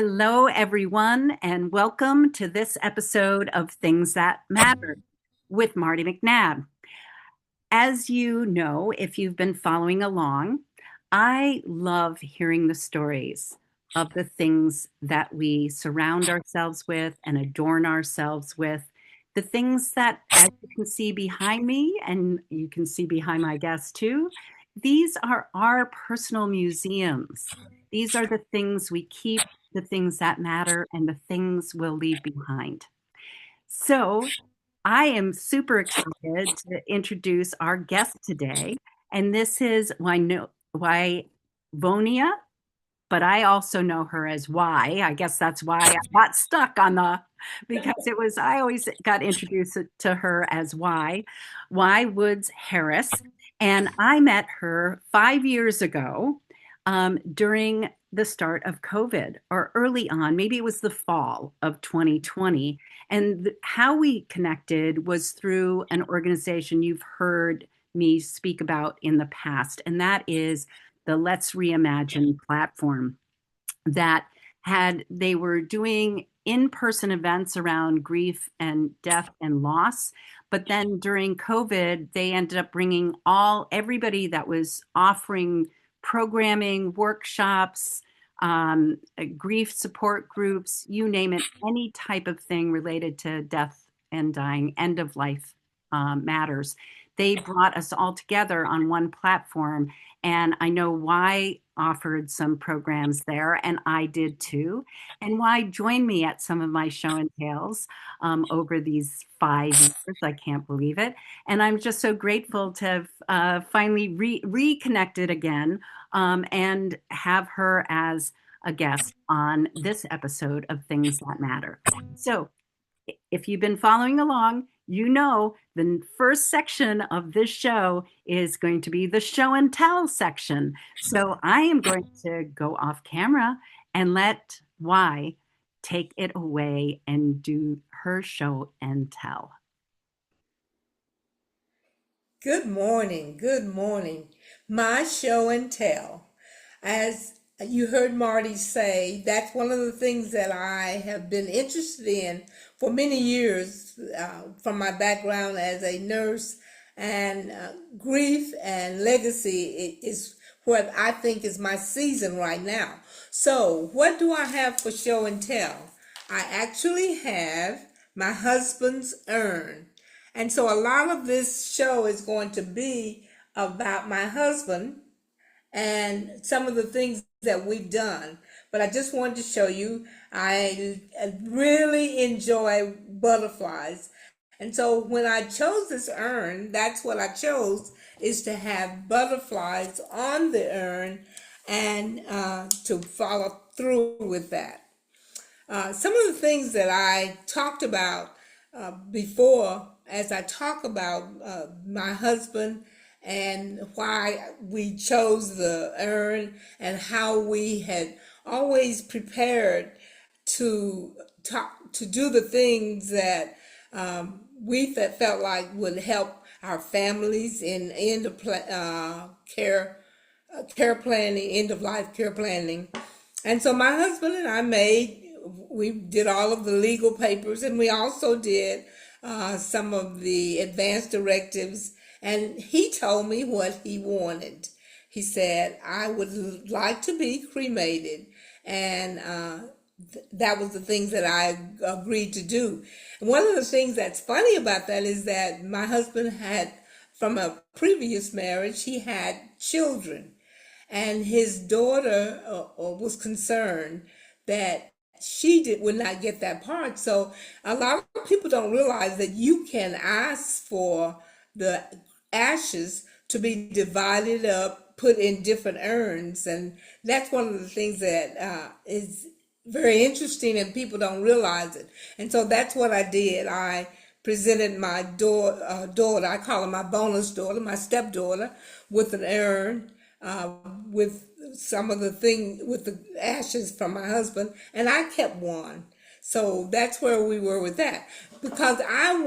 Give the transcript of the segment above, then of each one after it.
Hello, everyone, and welcome to this episode of Things That Matter with Martie McNabb. As you know, if you've been following along, I love hearing the stories of the things that we surround ourselves with and adorn ourselves with. The things that, as you can see behind me, and you can see behind my guest too, these are our personal museums. These are the things we keep, the things that matter, and the things we'll leave behind. So, I am super excited to introduce our guest today, and this is Vonia, but I also know her as Y. I guess that's why I got stuck on the because I always got introduced to her as Y Woods Harris, and I met her 5 years ago during the start of COVID or early on, maybe it was the fall of 2020. And how we connected was through an organization you've heard me speak about in the past, and that is the Let's Reimagine platform that they were doing in-person events around grief and death and loss. But then during COVID, they ended up bringing everybody that was offering programming, workshops, grief support groups, you name it, any type of thing related to death and dying, end of life matters. They brought us all together on one platform. And I know Y offered some programs there, and I did too. And Y joined me at some of my show and tells over these 5 years. I can't believe it. And I'm just so grateful to have finally reconnected again and have her as a guest on this episode of Things That Matter. So, if you've been following along, you know the first section of this show is going to be the show and tell section. So I am going to go off camera and let Y take it away and do her show and tell. Good morning. Good morning. My show and tell. As you heard Marty say, that's one of the things that I have been interested in for many years from my background as a nurse. And grief and legacy is what I think is my season right now. So, what do I have for show and tell? I actually have my husband's urn. And so a lot of this show is going to be about my husband and some of the things that we've done. But I just wanted to show you, I really enjoy butterflies. And so when I chose this urn, that's what I chose, is to have butterflies on the urn and to follow through with that. Some of the things that I talked about before, as I talk about my husband and why we chose the urn and how we had always prepared to do the things that we felt like would help our families in end of care planning, end of life care planning. And so my husband and we did all of the legal papers, and we also did some of the advance directives. And he told me what he wanted. He said, I would like to be cremated. And that was the things that I agreed to do. And one of the things that's funny about that is that my husband had, from a previous marriage, he had children. And his daughter was concerned that would not get that part. So a lot of people don't realize that you can ask for the ashes to be divided up, put in different urns. And that's one of the things that is very interesting, and people don't realize it. And so that's what I did. I presented my daughter, I call her my bonus daughter, my stepdaughter, with an urn with some of the thing with the ashes from my husband, and I kept one. So that's where we were with that, because I've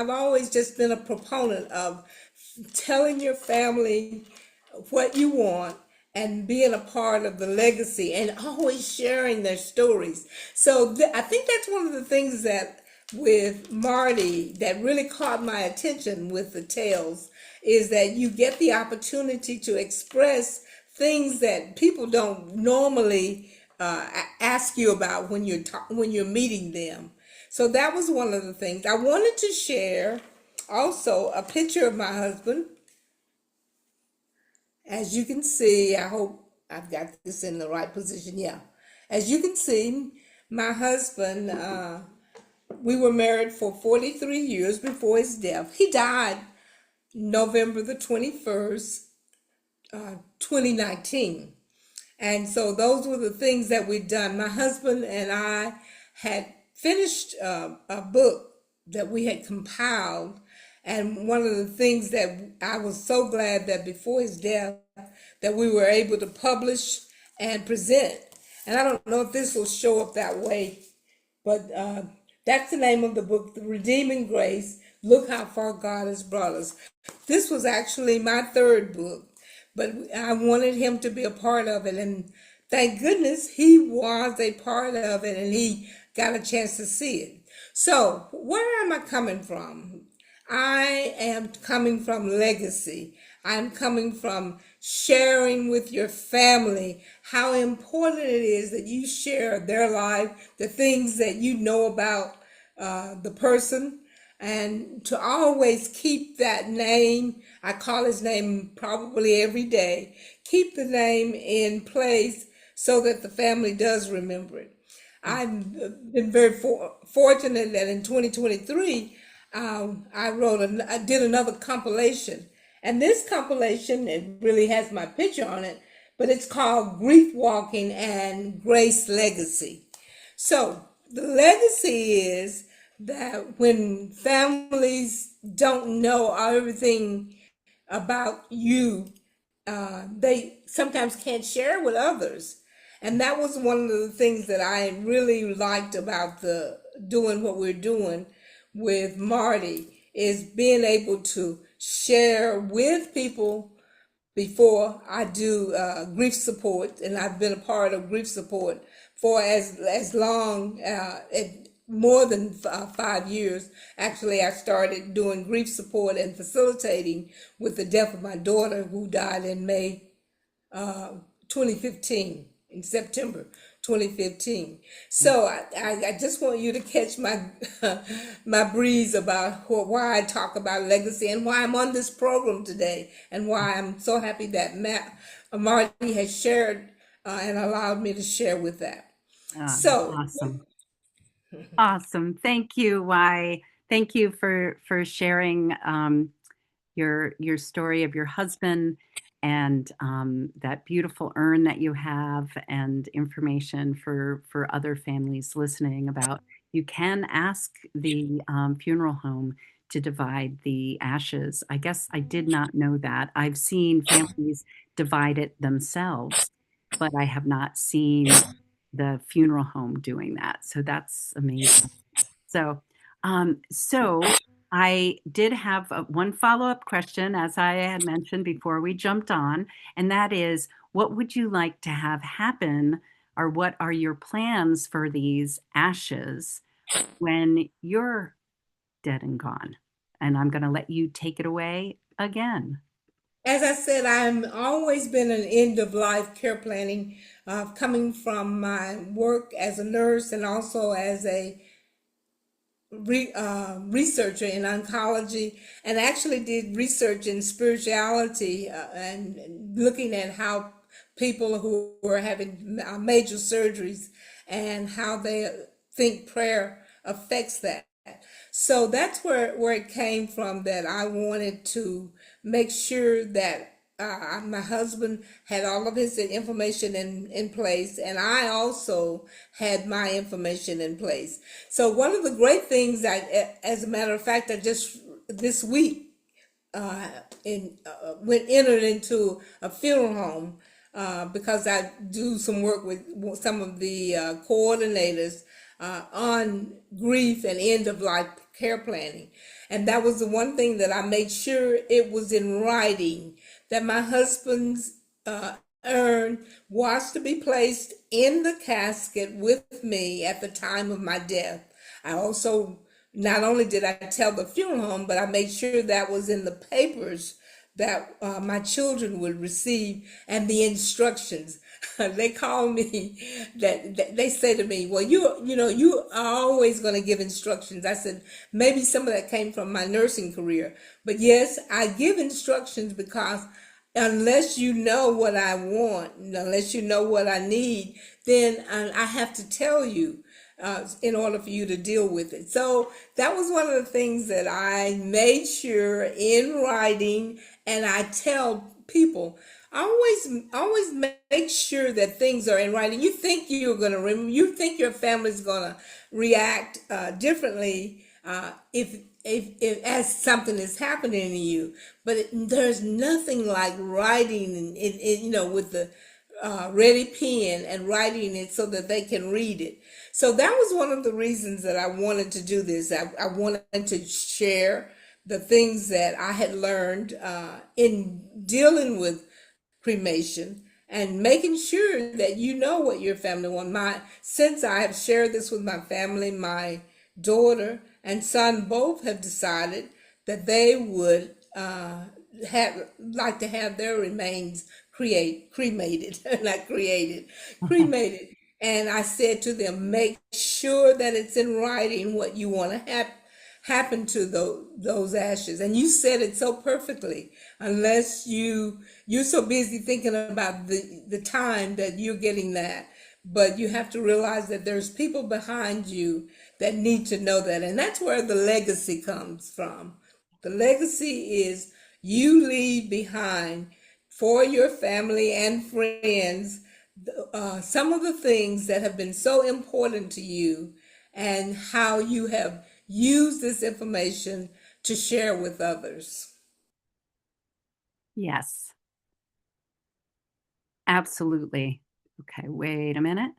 always just been a proponent of telling your family what you want and being a part of the legacy and always sharing their stories. So I think that's one of the things that with Martie that really caught my attention with the tales is that you get the opportunity to express things that people don't normally ask you about when when you're meeting them. So that was one of the things I wanted to share. Also, a picture of my husband. As you can see, I hope I've got this in the right position. Yeah. As you can see, my husband, we were married for 43 years before his death. He died November the 21st, 2019. And so those were the things that we'd done. My husband and I had finished a book that we had compiled. And one of the things that I was so glad that before his death that we were able to publish and present. And I don't know if this will show up that way, but that's the name of the book, The Redeeming Grace. Look how far God has brought us. This was actually my third book, but I wanted him to be a part of it. And thank goodness he was a part of it and he got a chance to see it. So, where am I coming from? I am coming from legacy. I'm coming from sharing with your family how important it is that you share their life, the things that you know about the person, and to always keep that name. I call his name probably every day. Keep the name in place so that the family does remember it. I've been very fortunate that in 2023, I did another compilation. And this compilation, it really has my picture on it, but it's called Grief Walking and Grace Legacy. So the legacy is that when families don't know everything about you, they sometimes can't share with others. And that was one of the things that I really liked about the doing what we're doing with Martie is being able to share with people before I do grief support, and I've been a part of grief support for as long more than 5 years. Actually, I started doing grief support and facilitating with the death of my daughter, who died in May 2015, in September 2015. So I just want you to catch my my breeze about why I talk about legacy and why I'm on this program today and why I'm so happy that Martie has shared and allowed me to share with that. So Awesome. Awesome. Thank you. Why? Thank you for sharing your story of your husband and that beautiful urn that you have and information for other families listening about. You can ask the funeral home to divide the ashes. I guess I did not know that. I've seen families divide it themselves, but I have not seen the funeral home doing that. So that's amazing. So I did have one follow-up question, as I had mentioned before we jumped on, and that is, what would you like to have happen, or what are your plans for these ashes when you're dead and gone? And I'm going to let you take it away again. as I said, I'm always been an end of life care planning, coming from my work as a nurse and also as a researcher in oncology, and actually did research in spirituality and looking at how people who were having major surgeries and how they think prayer affects that. So that's where it came from, that I wanted to make sure that my husband had all of his information in place, and I also had my information in place. So one of the great things as a matter of fact, I just this week uh, entered into a funeral home because I do some work with some of the coordinators on grief and end of life care planning. And that was the one thing that I made sure it was in writing, that my husband's urn was to be placed in the casket with me at the time of my death. I also, not only did I tell the funeral home, but I made sure that was in the papers that my children would receive and the instructions. They call me that they say to me, well, you are always going to give instructions. I said, maybe some of that came from my nursing career, but yes, I give instructions because unless you know what I want, unless you know what I need, then I have to tell you in order for you to deal with it. So that was one of the things that I made sure in writing, and I tell people. Always make sure that things are in writing. You think you're going to remember, you think your family's going to react differently if as something is happening to you, but there's nothing like writing with the ready pen and writing it so that they can read it. So that was one of the reasons that I wanted to do this. I wanted to share the things that I had learned in dealing with cremation and making sure that you know what your family wants. Since I have shared this with my family, my daughter and son both have decided that they would have like to have their remains cremated, not created, cremated. And I said to them, make sure that it's in writing what you want to have happen to those ashes. And you said it so perfectly. Unless you're so busy thinking about the time that you're getting that, but you have to realize that there's people behind you that need to know that. And that's where the legacy comes from. The legacy is you leave behind for your family and friends some of the things that have been so important to you and how you have used this information to share with others. Yes, absolutely. Okay, wait a minute.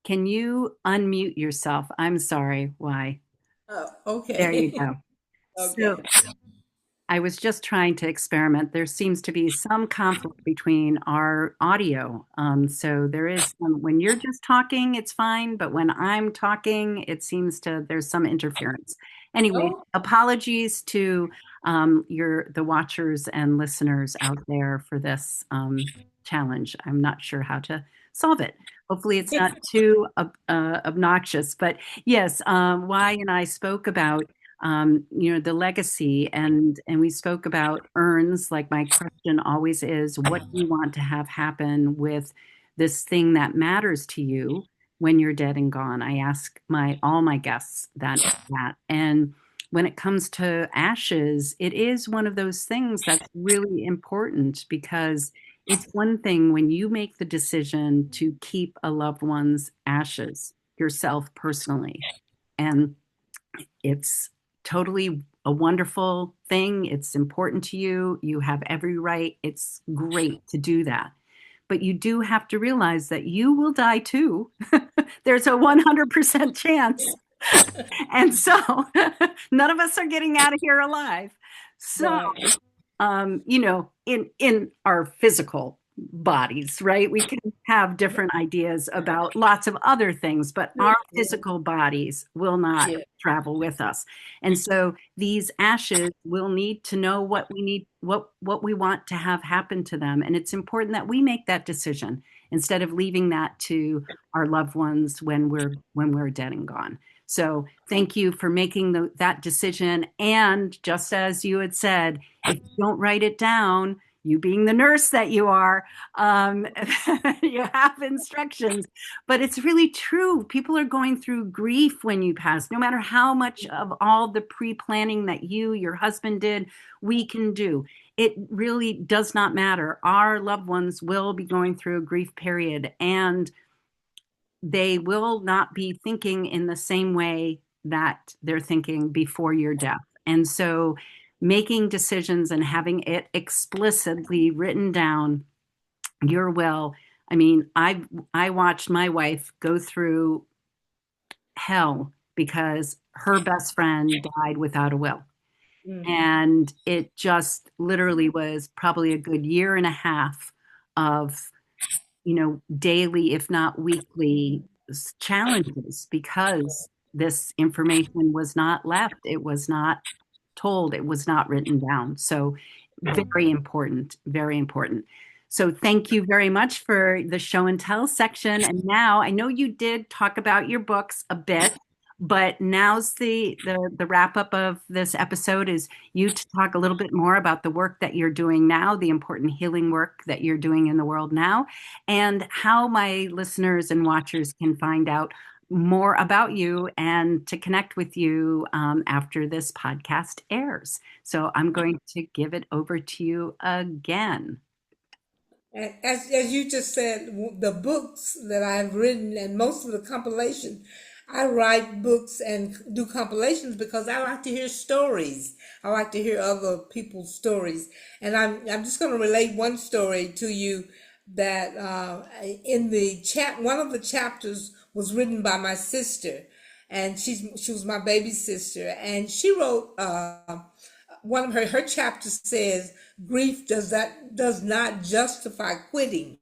Can you unmute yourself? I'm sorry. Why? Oh, There you okay. go. So Okay. I was just trying to experiment. There seems to be some conflict between our audio. So there is some, when you're just talking, it's fine, but when I'm talking, it seems to there's some interference. Anyway, Oh, apologies to the watchers and listeners out there for this challenge. I'm not sure how to solve it. Hopefully, it's not too obnoxious. But yes, Y and I spoke about the legacy, and we spoke about urns. Like my question always is, what do you want to have happen with this thing that matters to you when you're dead and gone? I ask my all my guests that. And when it comes to ashes, it is one of those things that's really important, because it's one thing when you make the decision to keep a loved one's ashes yourself personally, and it's totally a wonderful thing. It's important to you. You have every right. It's great to do that. But you do have to realize that you will die too. There's a 100% chance. And so none of us are getting out of here alive. So right. in our physical bodies, right? We can have different ideas about lots of other things, but our physical bodies will not Yeah. travel with us. And so these ashes will need to know what we need, what we want to have happen to them. And it's important that we make that decision instead of leaving that to our loved ones when we're dead and gone. So thank you for making that decision. And just as you had said, if you don't write it down, you being the nurse that you are, um, you have instructions. But it's really true. People are going through grief when you pass, no matter how much of all the pre-planning that your husband did, we can do. It really does not matter. Our loved ones will be going through a grief period, and they will not be thinking in the same way that they're thinking before your death. And so making decisions and having it explicitly written down, your will. I mean, I watched my wife go through hell because her best friend died without a will. Mm-hmm. And it just literally was probably a good year and a half of, daily, if not weekly challenges because this information was not left. It was not told. It was not written down. So very important, very important. So thank you very much for the show and tell section. And now I know you did talk about your books a bit, but now's the wrap up of this episode is you to talk a little bit more about the work that you're doing now, the important healing work that you're doing in the world now, and how my listeners and watchers can find out more about you and to connect with you after this podcast airs. So I'm going to give it over to you again. And as you just said, the books that I've written and most of the compilation, I write books and do compilations because I like to hear stories. I like to hear other people's stories. And I'm just going to relate one story to you that in the one of the chapters was written by my sister, and she was my baby sister, and she wrote one of her chapters says grief does not justify quitting.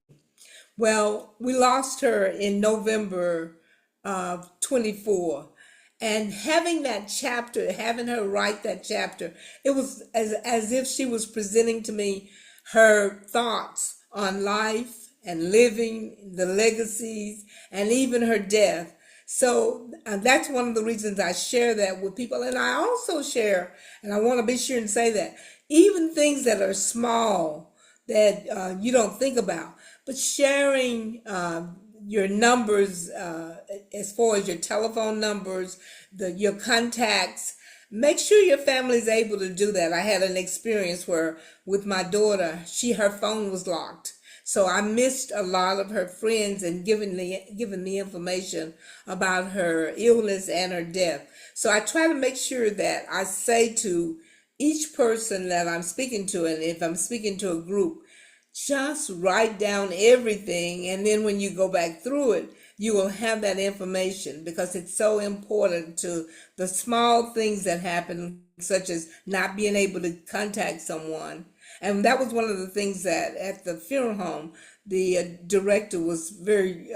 Well, we lost her in November of 24. And having that chapter, having her write that chapter, it was as if she was presenting to me her thoughts on life and living, the legacies, and even her death. So that's one of the reasons I share that with people. And I also share, and I want to be sure and say that, even things that are small that you don't think about, but sharing your numbers as far as your telephone numbers, your contacts. Make sure your family is able to do that. I had an experience where with my daughter, her phone was locked. So I missed a lot of her friends and given the information about her illness and her death. So I try to make sure that I say to each person that I'm speaking to, and if I'm speaking to a group, just write down everything, and then when you go back through it, you will have that information because it's so important to the small things that happen, such as not being able to contact someone. And that was one of the things that at the funeral home, the director was very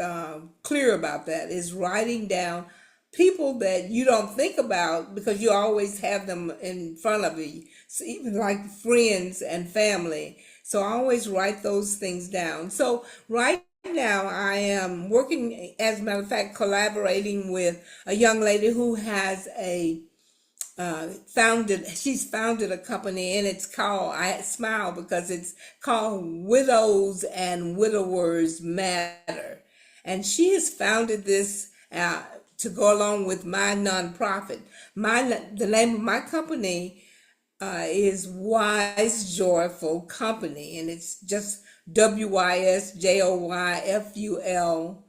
clear about that, is writing down people that you don't think about because you always have them in front of you, so even like friends and family. So I always write those things down. So right now I am working, as a matter of fact, collaborating with a young lady who has she's founded a company, and it's called, I smile because it's called Widows and Widowers Matter. And she has founded this to go along with my nonprofit. The name of my company is Wise Joyful Company, and it's just WYSJOYFUL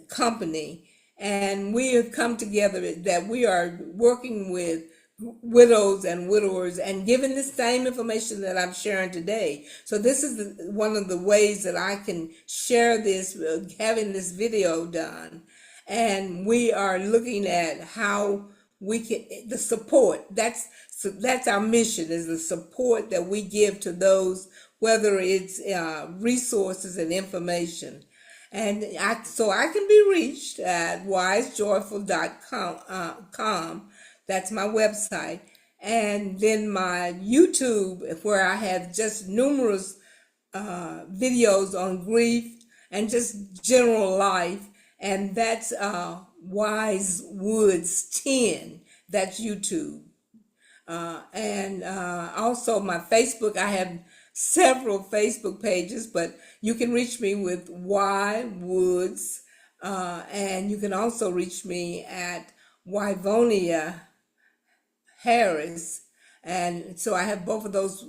Company. And we have come together that we are working with widows and widowers and giving the same information that I'm sharing today. So this is one of the ways that I can share this, having this video done. And we are looking at how we can, the support, that's our mission, is the support that we give to those, whether it's resources and information. And so I can be reached at wisejoyful.com. That's my website. And then my YouTube, where I have just numerous videos on grief and just general life. And that's Wise Woods 10. That's YouTube. And also my Facebook, I have several Facebook pages, but you can reach me with Y Woods. And you can also reach me at Wyvonia Harris. And so I have both of those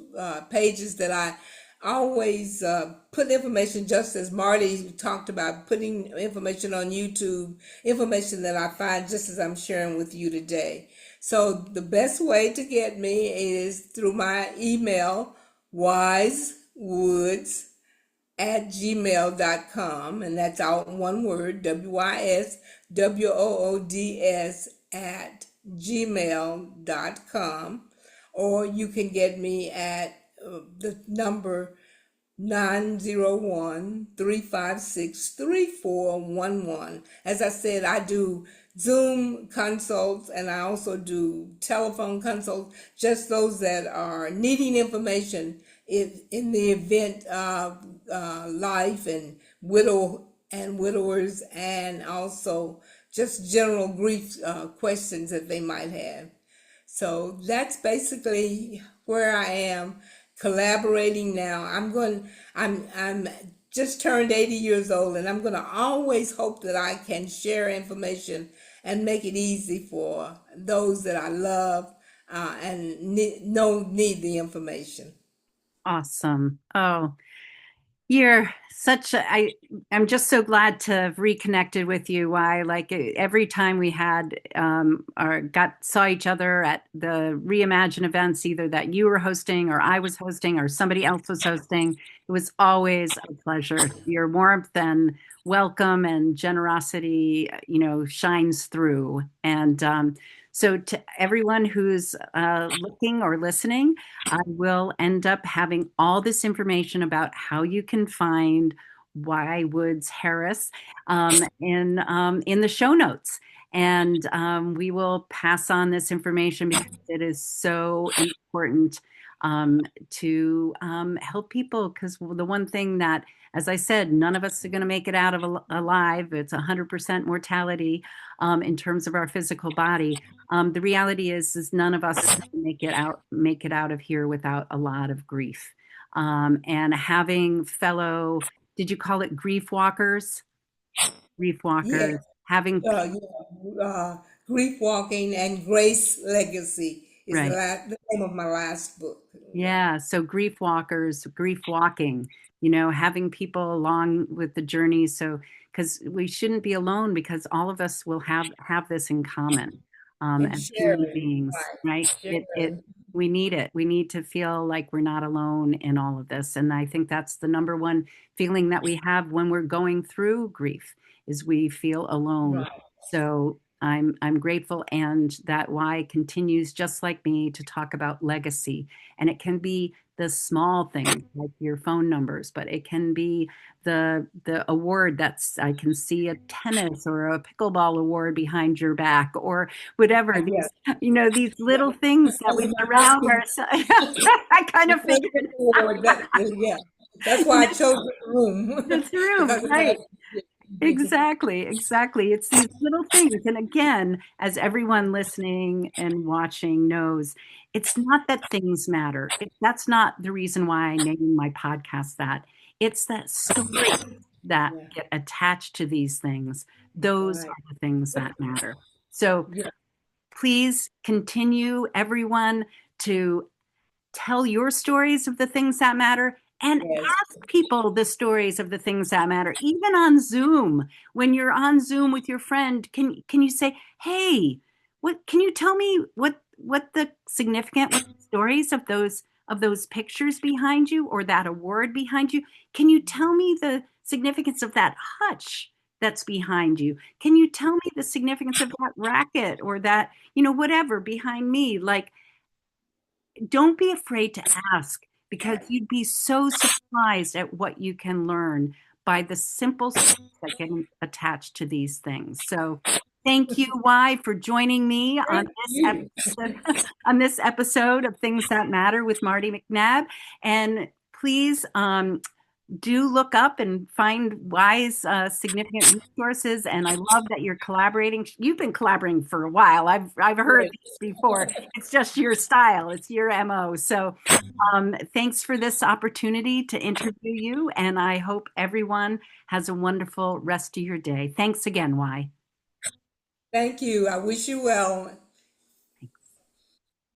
pages that I always put information, just as Marty talked about putting information on YouTube, information that I find just as I'm sharing with you today. So the best way to get me is through my email, wisewoods@gmail.com, and that's all one word, WYSWOODS@gmail.com. Or you can get me at the number 901-356-3411. As I said, I do Zoom consults and I also do telephone consults, just those that are needing information in the event of life and widowers, and also just general grief questions that they might have. So that's basically where I am collaborating now. I'm just turned 80 years old, and I'm going to always hope that I can share information and make it easy for those that I love and need the information. Awesome. Oh, you're such a, I'm just so glad to have reconnected with you. Why, like every time we had or got saw each other at the Reimagine events, either that you were hosting or I was hosting or somebody else was hosting, it was always a pleasure. Your warmth and welcome and generosity, shines through. And so to everyone who's looking or listening, I will end up having all this information about how you can find Why Woods Harris in the show notes. And we will pass on this information because it is so important to help people. Because the one thing that, as I said, none of us are going to make it out of alive. It's 100% mortality in terms of our physical body. The reality is none of us make it out of here without a lot of grief. And having fellow, did you call it grief walkers? Grief Yes, walkers, having Grief Walking and Grace Legacy is right. the name of my last book. Yeah, Yeah, so grief walkers, grief walking, having people along with the journey. So, because we shouldn't be alone, because all of us will have this in common and as human sharing, beings, right? right? It Sharing. we need it. We need to feel like we're not alone in all of this, and I think that's the number one feeling that we have when we're going through grief is we feel alone. Right. So I'm grateful, and that why continues just like me to talk about legacy, and it can be the small things like your phone numbers, but it can be the award that's I can see a tennis or a pickleball award behind your back or whatever. Yeah. These little things that we surround Asking ourselves. I kind the of figured president award. Yeah, that's why I chose the room that's the room, because it right? has. Exactly, exactly. It's these little things. And again, as everyone listening and watching knows, it's not that things matter. That's not the reason why I named my podcast that. It's that stories that Yeah, get attached to these things. Those right. are the things that matter. So Yeah, please continue, everyone, to tell your stories of the things that matter and yes. ask people the stories of the things that matter, even on Zoom. When you're on Zoom with your friend, can you say, hey, what can you tell me what the significant, what the stories of those pictures behind you or that award behind you? Can you tell me the significance of that hutch that's behind you? Can you tell me the significance of that racket or that, whatever behind me? Like, don't be afraid to ask, because you'd be so surprised at what you can learn by the simple steps that get attached to these things. So thank you, Y, for joining me on Thank this you. episode on this episode of Things That Matter with Martie McNabb. And please do look up and find wise, significant resources. And I love that you're collaborating. You've been collaborating for a while. I've heard Yes. this before. It's just your style. It's your MO. So thanks for this opportunity to interview you. And I hope everyone has a wonderful rest of your day. Thanks again, Y. Thank you. I wish you well.